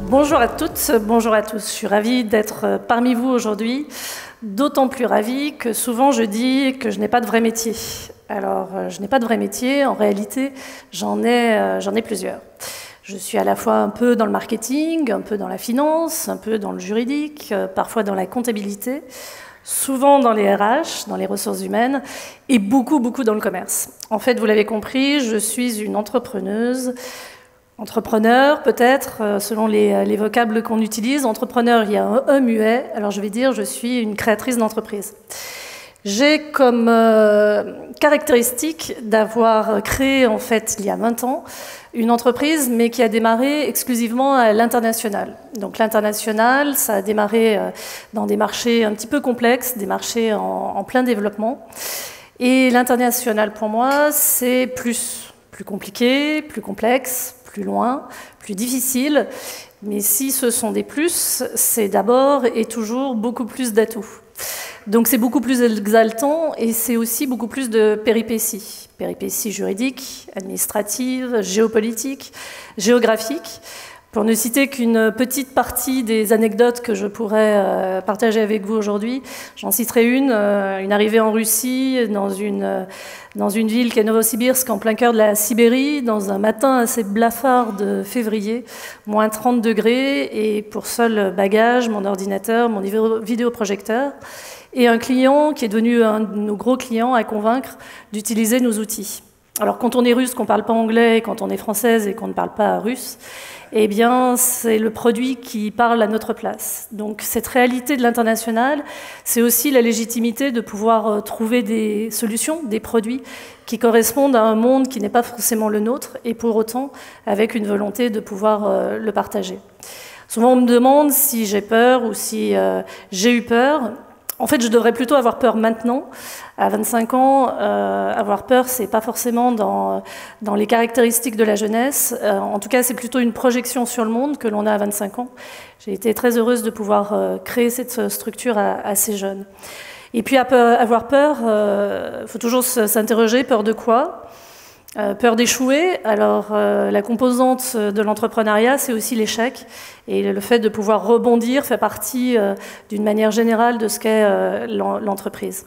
Bonjour à toutes, bonjour à tous. Je suis ravie d'être parmi vous aujourd'hui, d'autant plus ravie que souvent je dis que je n'ai pas de vrai métier. Alors, je n'ai pas de vrai métier, en réalité, j'en ai plusieurs. Je suis à la fois un peu dans le marketing, un peu dans la finance, un peu dans le juridique, parfois dans la comptabilité, souvent dans les RH, dans les ressources humaines, et beaucoup dans le commerce. En fait, vous l'avez compris, je suis une entrepreneuse. Entrepreneur, peut-être, selon les vocables qu'on utilise. Entrepreneur, il y a un E muet. Alors, je vais dire, je suis une créatrice d'entreprise. J'ai comme caractéristique d'avoir créé, en fait, il y a 20 ans, une entreprise, mais qui a démarré exclusivement à l'international. Donc, l'international, ça a démarré dans des marchés un petit peu complexes, des marchés en plein développement. Et l'international, pour moi, c'est plus compliqué, plus complexe, plus loin, plus difficile, mais si ce sont des plus, c'est d'abord et toujours beaucoup plus d'atouts. Donc c'est beaucoup plus exaltant et c'est aussi beaucoup plus de péripéties. Péripéties juridiques, administratives, géopolitiques, géographiques. Pour ne citer qu'une petite partie des anecdotes que je pourrais partager avec vous aujourd'hui, j'en citerai une arrivée en Russie, dans une ville qui est Novosibirsk, en plein cœur de la Sibérie, dans un matin assez blafard de février, moins 30 degrés, et pour seul bagage, mon ordinateur, mon vidéoprojecteur, et un client qui est devenu un de nos gros clients à convaincre d'utiliser nos outils. Alors quand on est russe, qu'on ne parle pas anglais, quand on est française et qu'on ne parle pas russe, eh bien c'est le produit qui parle à notre place. Donc cette réalité de l'international, c'est aussi la légitimité de pouvoir trouver des solutions, des produits qui correspondent à un monde qui n'est pas forcément le nôtre, et pour autant avec une volonté de pouvoir le partager. Souvent on me demande si j'ai peur ou si j'ai eu peur. En fait, je devrais plutôt avoir peur maintenant. À 25 ans, avoir peur, c'est pas forcément dans les caractéristiques de la jeunesse. En tout cas, c'est plutôt une projection sur le monde que l'on a à 25 ans. J'ai été très heureuse de pouvoir créer cette structure assez jeune. Et puis, avoir peur, faut toujours s'interroger, peur de quoi ? Peur d'échouer. Alors, la composante de l'entrepreneuriat, c'est aussi l'échec. Et le fait de pouvoir rebondir fait partie, d'une manière générale, de ce qu'est l'entreprise.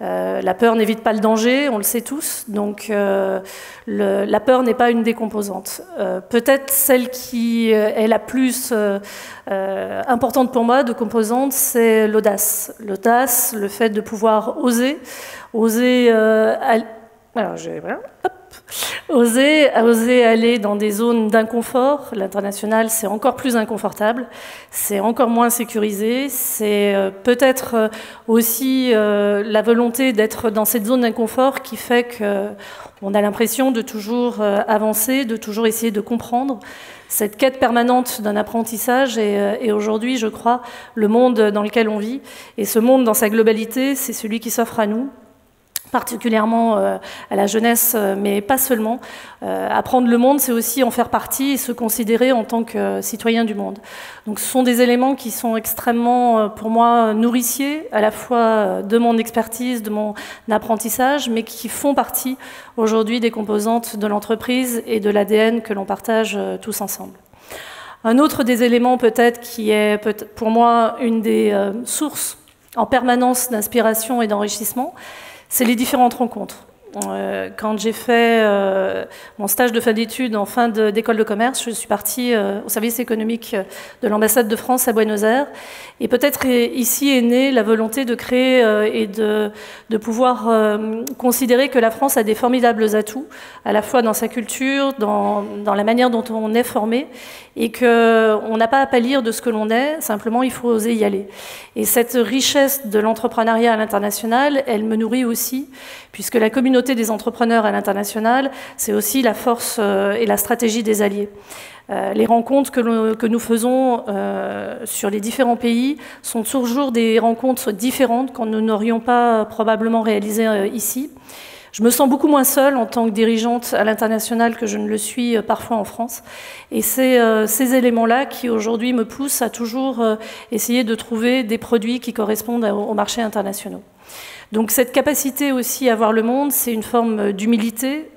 La peur n'évite pas le danger, on le sait tous. Donc, la peur n'est pas une des composantes. Peut-être celle qui est la plus importante pour moi de composante, c'est l'audace. L'audace, le fait de pouvoir oser. Alors, oser aller dans des zones d'inconfort. L'international, c'est encore plus inconfortable, c'est encore moins sécurisé, c'est peut-être aussi la volonté d'être dans cette zone d'inconfort qui fait qu'on a l'impression de toujours avancer, de toujours essayer de comprendre. Cette quête permanente d'un apprentissage est aujourd'hui, je crois, le monde dans lequel on vit. Et ce monde, dans sa globalité, c'est celui qui s'offre à nous, particulièrement à la jeunesse, mais pas seulement. Apprendre le monde, c'est aussi en faire partie et se considérer en tant que citoyen du monde. Donc ce sont des éléments qui sont extrêmement, pour moi, nourriciers, à la fois de mon expertise, de mon apprentissage, mais qui font partie aujourd'hui des composantes de l'entreprise et de l'ADN que l'on partage tous ensemble. Un autre des éléments peut-être qui est pour moi une des sources en permanence d'inspiration et d'enrichissement, c'est les différentes rencontres. Quand j'ai fait mon stage de fin d'études en fin d'école de commerce, je suis partie au service économique de l'ambassade de France à Buenos Aires. Et peut-être ici est née la volonté de créer et de pouvoir considérer que la France a des formidables atouts, à la fois dans sa culture, dans la manière dont on est formé, et qu'on n'a pas à pâlir de ce que l'on est, simplement il faut oser y aller. Et cette richesse de l'entrepreneuriat à l'international, elle me nourrit aussi, puisque la communauté des entrepreneurs à l'international, c'est aussi la force et la stratégie des alliés. Les rencontres que nous faisons sur les différents pays sont toujours des rencontres différentes qu'on nous n'aurions pas probablement réalisées ici. Je me sens beaucoup moins seule en tant que dirigeante à l'international que je ne le suis parfois en France. Et c'est ces éléments-là qui aujourd'hui me poussent à toujours essayer de trouver des produits qui correspondent aux marchés internationaux. Donc cette capacité aussi à voir le monde, c'est une forme d'humilité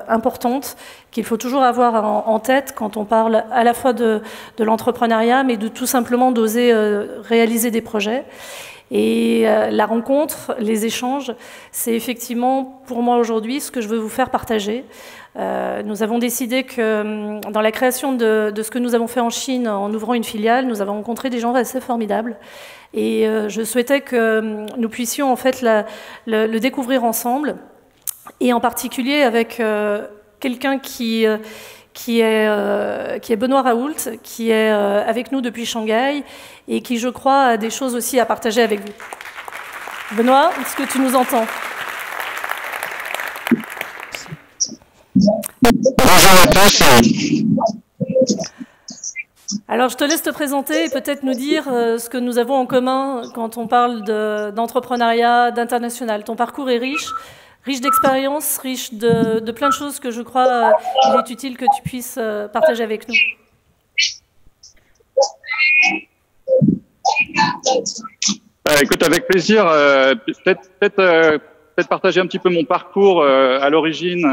importante qu'il faut toujours avoir en tête quand on parle à la fois de l'entrepreneuriat, mais de tout simplement d'oser réaliser des projets. Et la rencontre, les échanges, c'est effectivement pour moi aujourd'hui ce que je veux vous faire partager. Nous avons décidé que dans la création de ce que nous avons fait en Chine en ouvrant une filiale, nous avons rencontré des gens assez formidables. Et je souhaitais que nous puissions en fait le découvrir ensemble, et en particulier avec quelqu'un qui est Benoît Raoult, qui est avec nous depuis Shanghai et qui, je crois, a des choses aussi à partager avec vous. Benoît, est-ce que tu nous entends? Bonjour à tous. Alors, je te laisse te présenter et peut-être nous dire ce que nous avons en commun quand on parle d'entrepreneuriat, d'international. Ton parcours est riche d'expériences, riche de plein de choses que je crois il est utile que tu puisses partager avec nous. Écoute, avec plaisir. Peut-être partager un petit peu mon parcours à l'origine.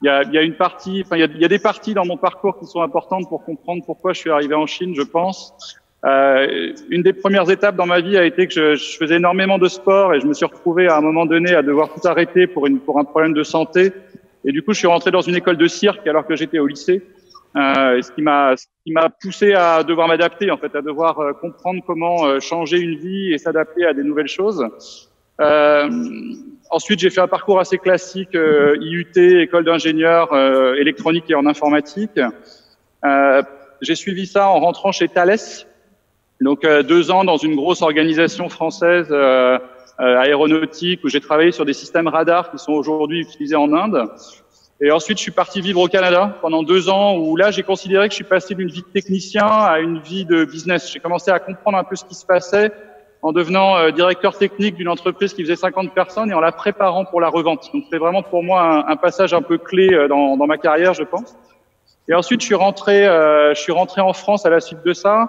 Il y a une partie, enfin il y a des parties dans mon parcours qui sont importantes pour comprendre pourquoi je suis arrivé en Chine, je pense. Une des premières étapes dans ma vie a été que je faisais énormément de sport et je me suis retrouvé à un moment donné à devoir tout arrêter pour un problème de santé. Et du coup, je suis rentré dans une école de cirque alors que j'étais au lycée. Ce qui m'a poussé à devoir m'adapter, en fait, à devoir comprendre comment changer une vie et s'adapter à des nouvelles choses. Ensuite, j'ai fait un parcours assez classique, IUT, école d'ingénieur électronique et en informatique. J'ai suivi ça en rentrant chez Thales. Donc 2 ans dans une grosse organisation française aéronautique où j'ai travaillé sur des systèmes radars qui sont aujourd'hui utilisés en Inde. Et ensuite, je suis parti vivre au Canada pendant 2 ans où là, j'ai considéré que je suis passé d'une vie de technicien à une vie de business. J'ai commencé à comprendre un peu ce qui se passait en devenant directeur technique d'une entreprise qui faisait 50 personnes et en la préparant pour la revente. Donc, c'était vraiment pour moi un passage un peu clé dans ma carrière, je pense. Et ensuite, je suis rentré en France à la suite de ça.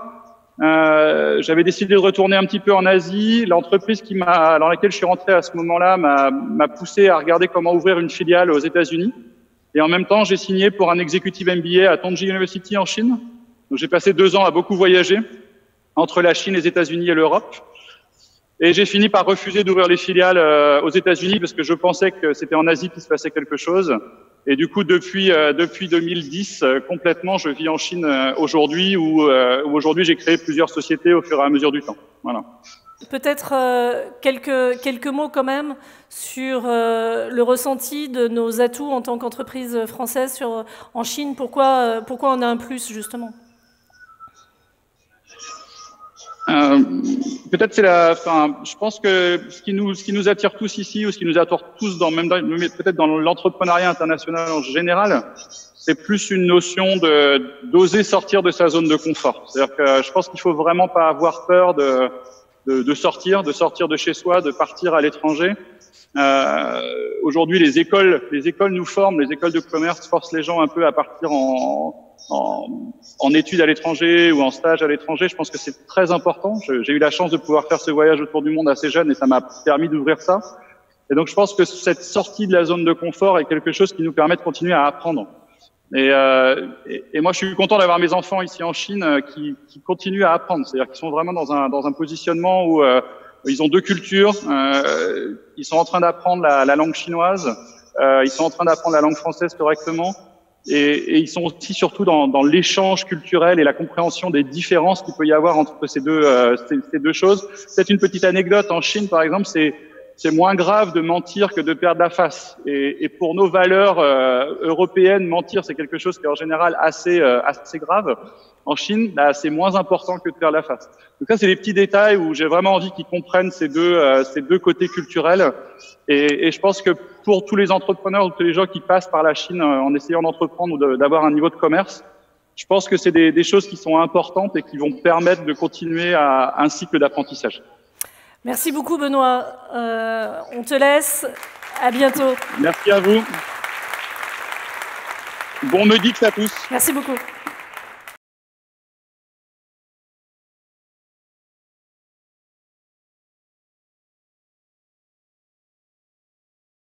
J'avais décidé de retourner un petit peu en Asie. L'entreprise dans laquelle je suis rentré à ce moment-là m'a poussé à regarder comment ouvrir une filiale aux États-Unis. Et en même temps, j'ai signé pour un executive MBA à Tongji University en Chine. Donc, j'ai passé 2 ans à beaucoup voyager entre la Chine, les États-Unis et l'Europe. Et j'ai fini par refuser d'ouvrir les filiales aux États-Unis parce que je pensais que c'était en Asie qu'il se passait quelque chose. Et du coup, depuis 2010, complètement, je vis en Chine aujourd'hui, où aujourd'hui j'ai créé plusieurs sociétés au fur et à mesure du temps. Voilà. Peut-être quelques mots quand même sur le ressenti de nos atouts en tant qu'entreprise française en Chine. Pourquoi on a un plus justement? Peut-être je pense que ce qui nous attire tous ici, ou ce qui nous attire tous peut-être dans l'entrepreneuriat international en général, c'est plus une notion d'oser sortir de sa zone de confort. C'est-à-dire que je pense qu'il faut vraiment pas avoir peur de sortir de chez soi, de partir à l'étranger. Aujourd'hui, les écoles nous forment, les écoles de commerce forcent les gens un peu à partir en études à l'étranger ou en stage à l'étranger. Je pense que c'est très important. J'ai eu la chance de pouvoir faire ce voyage autour du monde assez jeune et ça m'a permis d'ouvrir ça. Et donc, je pense que cette sortie de la zone de confort est quelque chose qui nous permet de continuer à apprendre. Et moi, je suis content d'avoir mes enfants ici en Chine qui continuent à apprendre. C'est-à-dire qu'ils sont vraiment dans un positionnement où ils ont 2 cultures. Ils sont en train d'apprendre la langue chinoise. Ils sont en train d'apprendre la langue française correctement. Et ils sont aussi surtout dans l'échange culturel et la compréhension des différences qu'il peut y avoir entre ces deux choses. C'est une petite anecdote. En Chine, par exemple, c'est moins grave de mentir que de perdre la face. Et pour nos valeurs européennes, mentir, c'est quelque chose qui est en général assez grave. En Chine, là, c'est moins important que de perdre la face. Donc ça, c'est des petits détails où j'ai vraiment envie qu'ils comprennent ces deux côtés culturels. Et je pense que pour tous les entrepreneurs ou tous les gens qui passent par la Chine en essayant d'entreprendre ou d'avoir un niveau de commerce, je pense que c'est des choses qui sont importantes et qui vont permettre de continuer un cycle d'apprentissage. Merci beaucoup, Benoît. On te laisse À bientôt. Merci à vous. Bon me dit que ça pousse. Merci beaucoup.